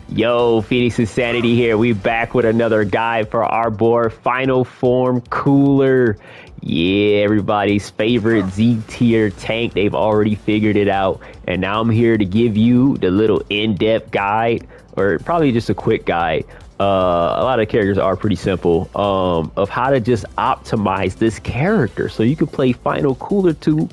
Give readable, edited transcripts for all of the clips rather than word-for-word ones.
Yo, Phoenix Insanity here. We back with another guide for our board, Final Form Cooler. Yeah, everybody's favorite Z tier tank. They've already figured it out. And now I'm here to give you the little in-depth guide, or probably just a quick guide. A lot of characters are pretty simple, of how to just optimize this character so you can play Final Cooler to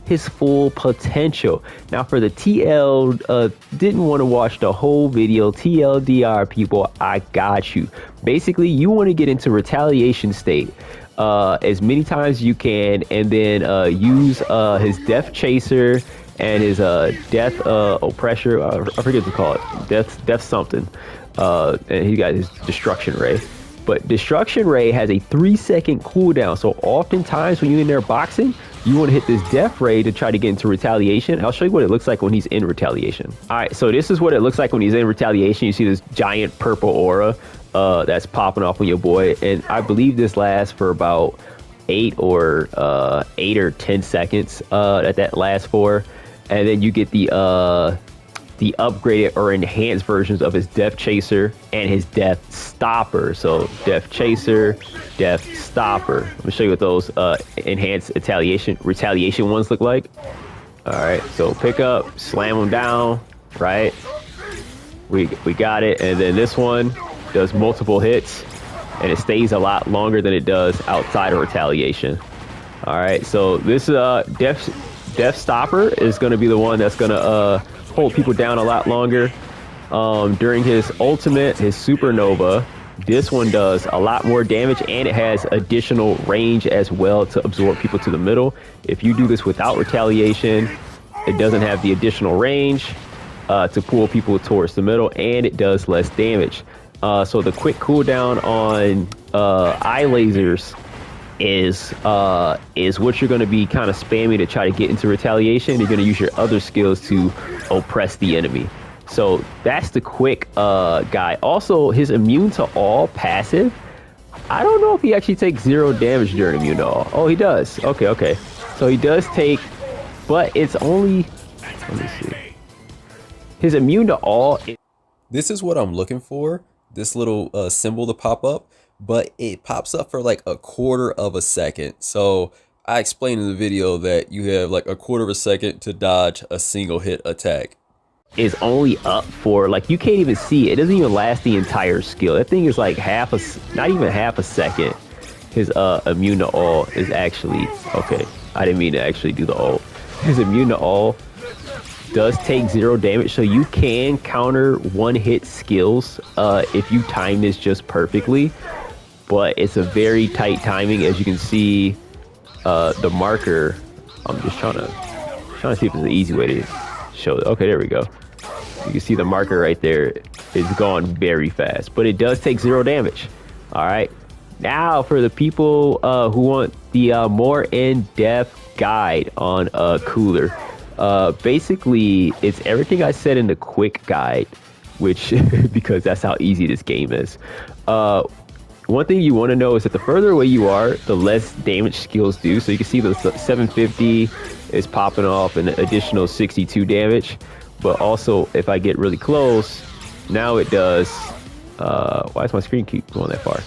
his full potential. Now for the TL, didn't want to watch the whole video, TLDR people, I got you. Basically, you want to get into retaliation state as many times as you can, and then use his Death Chaser and his Death Oppressor, I forget to call it, Death something, and he got his Destruction Ray. But Destruction Ray has a 3-second cooldown, so oftentimes when you're in there boxing, you want to hit this Death Ray to try to get into retaliation. I'll show you what it looks like when he's in retaliation. All right, so this is what it looks like when he's in retaliation. You see this giant purple aura that's popping off on your boy, and I believe this lasts for about 8 or 10 seconds that lasts for, and then you get the upgraded or enhanced versions of his Death Chaser and his Death Stopper. So Death Chaser, Death Stopper. Let me show you what those enhanced retaliation ones look like. All right, so pick up, slam them down, right? We got it. And then this one does multiple hits, and it stays a lot longer than it does outside of retaliation. All right, so this Death Stopper is going to be the one that's going to hold people down a lot longer. During his ultimate, his supernova, this one does a lot more damage, and it has additional range as well to absorb people to the middle. If you do this without retaliation, it doesn't have the additional range to pull people towards the middle, and it does less damage. So the quick cooldown on eye lasers is what you're going to be kind of spamming to try to get into retaliation. You're going to use your other skills to oppress the enemy. So that's the quick guy. Also, his immune to all passive, I don't know if he actually takes 0 damage during immune to all. Oh, he does. Okay. So he does take, but it's only, let me see. His immune to all. This is what I'm looking for. This little symbol to pop up, but it pops up for like 1/4 of a second. So I explained in the video that you have like 1/4 of a second to dodge a single hit attack. Is only up for, like, you can't even see it. It doesn't even last the entire skill. That thing is like not even half a second. His immune to all is actually, okay, I didn't mean to actually do the ult. His immune to all does take 0 damage, so you can counter one-hit skills if you time this just perfectly, but it's a very tight timing. As you can see, the marker, I'm just trying to see if there's an easy way to show it. Okay, there we go. You can see the marker right there is gone very fast, but it does take 0 damage. All right, now for the people who want the more in-depth guide on Cooler. Basically, it's everything I said in the quick guide, which because that's how easy this game is. One thing you want to know is that the further away you are, the less damage skills do. So you can see the 750 is popping off an additional 62 damage. But also, if I get really close, now it does, why does my screen keep going that far?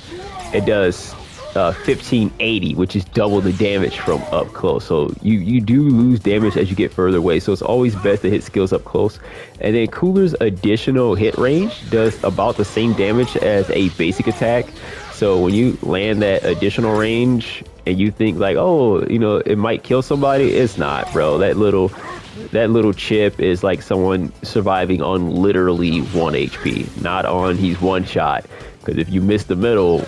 It does 1580, which is double the damage from up close. So you do lose damage as you get further away. So it's always best to hit skills up close. And then Cooler's additional hit range does about the same damage as a basic attack. So when you land that additional range and you think like, oh, you know, it might kill somebody, it's not, bro. That little chip is like someone surviving on literally 1 HP, not on he's 1 shot. Because if you miss the middle,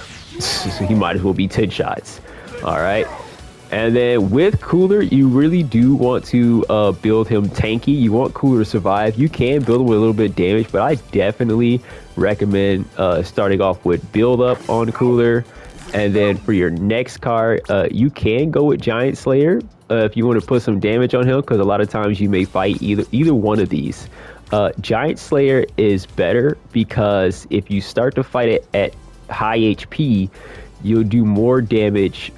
he might as well be 10 shots. All right. And then with Cooler, you really do want to build him tanky. You want Cooler to survive. You can build him with a little bit of damage, but I definitely recommend starting off with build up on Cooler. And then for your next card, you can go with Giant Slayer if you want to put some damage on him, because a lot of times you may fight either one of these. Giant Slayer is better because if you start to fight it at high HP, you'll do more damage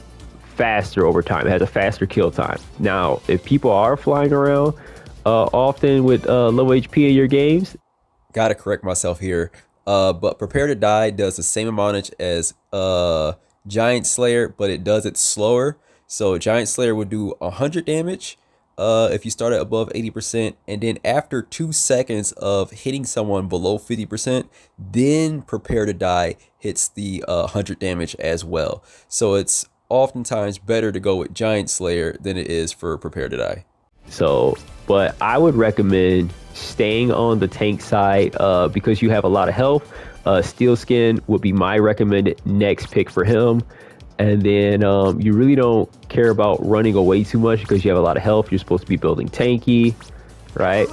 faster over time. It has a faster kill time. Now, if people are flying around often with low HP in your games, Gotta correct myself here. But Prepare to Die does the same amount as Giant Slayer, but it does it slower. So Giant Slayer would do 100 damage if you start at above 80%, and then after 2 seconds of hitting someone below 50%, then Prepare to Die hits the 100 damage as well. So it's oftentimes better to go with Giant Slayer than it is for Prepare to Die. So, but I would recommend staying on the tank side because you have a lot of health. Steel Skin would be my recommended next pick for him. And then you really don't care about running away too much because you have a lot of health. You're supposed to be building tanky, right?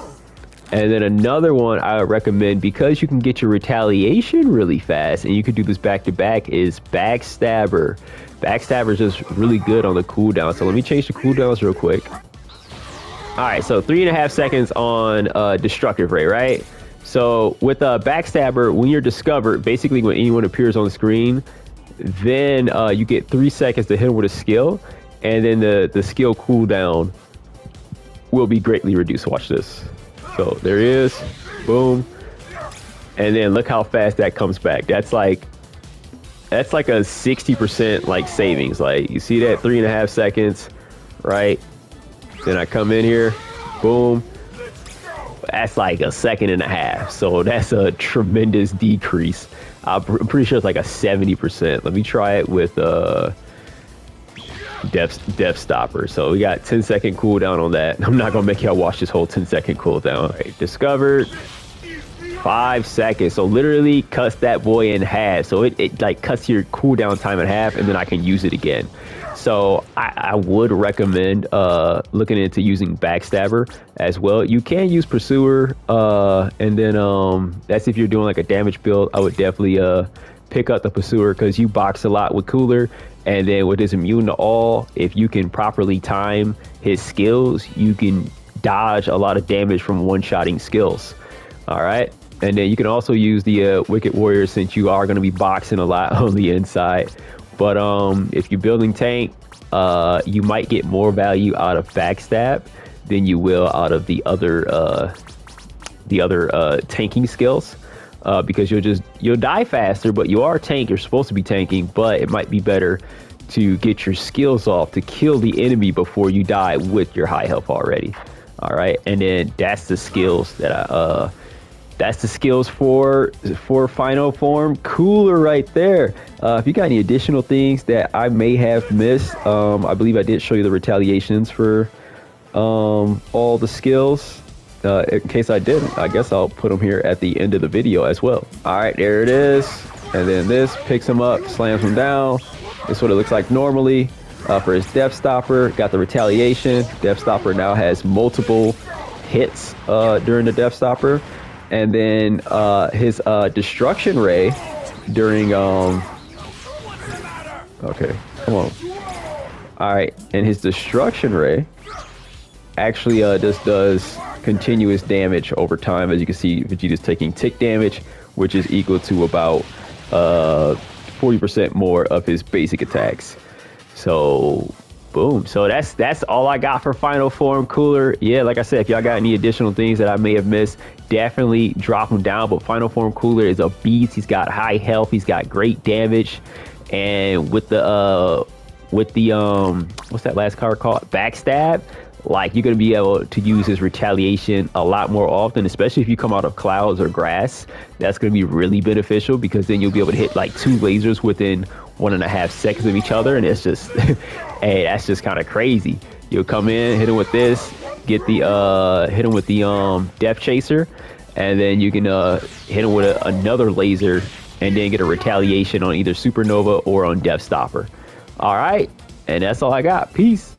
And then another one I would recommend, because you can get your retaliation really fast and you can do this back to back, is Backstabber. Backstabber is just really good on the cooldown. So let me change the cooldowns real quick. All right, so 3.5 seconds on Destructive Ray, right? So with Backstabber, when you're discovered, basically when anyone appears on the screen, then you get 3 seconds to hit him with a skill, and then the skill cooldown will be greatly reduced. Watch this. So there he is, boom, and then look how fast that comes back. That's like a 60% like savings. Like, you see that 3.5 seconds, right? Then I come in here, boom. That's like a 1.5 seconds. So that's a tremendous decrease. I'm pretty sure it's like a 70%. Let me try it with Death Stopper. So we got 10-second cooldown on that. I'm not gonna make y'all watch this whole 10-second cooldown. All right, discovered 5 seconds. So literally cuts that boy in half. So it like cuts your cooldown time in half, and then I can use it again. So I would recommend looking into using Backstabber as well. You can use Pursuer, and then that's if you're doing like a damage build. I would definitely pick up the Pursuer because you box a lot with Cooler, and then with his immune to all, if you can properly time his skills, you can dodge a lot of damage from one-shotting skills. All right, and then you can also use the Wicked Warrior, since you are going to be boxing a lot on the inside. But if you're building tank, you might get more value out of Backstab than you will out of the other tanking skills, because you'll die faster, but you are tank. You're supposed to be tanking, but it might be better to get your skills off to kill the enemy before you die with your high health already. All right, and then that's the skills that that's the skills for final form Cooler right there. If you got any additional things that I may have missed, I believe I did show you the retaliations for all the skills. In case I didn't, I guess I'll put them here at the end of the video as well. All right, there it is. And then this picks him up, slams him down. This is what it looks like normally. For his Death Stopper, got the retaliation. Death Stopper now has multiple hits during the Death Stopper. And then his Destruction Ray during okay, come on. All right, and his Destruction Ray actually just does continuous damage over time. As you can see, Vegeta's taking tick damage, which is equal to about 40% more of his basic attacks. So boom. So that's all I got for final form Cooler. Yeah, like I said, if y'all got any additional things that I may have missed, definitely drop them down. But final form Cooler is a beast. He's got high health, he's got great damage, and with the what's that last card called, Backstab, like, you're going to be able to use his retaliation a lot more often, especially if you come out of clouds or grass. That's going to be really beneficial, because then you'll be able to hit like 2 lasers within 1.5 seconds of each other, and it's just hey, that's just kind of crazy. You'll come in, hit him with this, get the hit him with the Death Chaser, and then you can hit him with another laser, and then get a retaliation on either Supernova or on Death Stopper. All right, and that's all I got. Peace.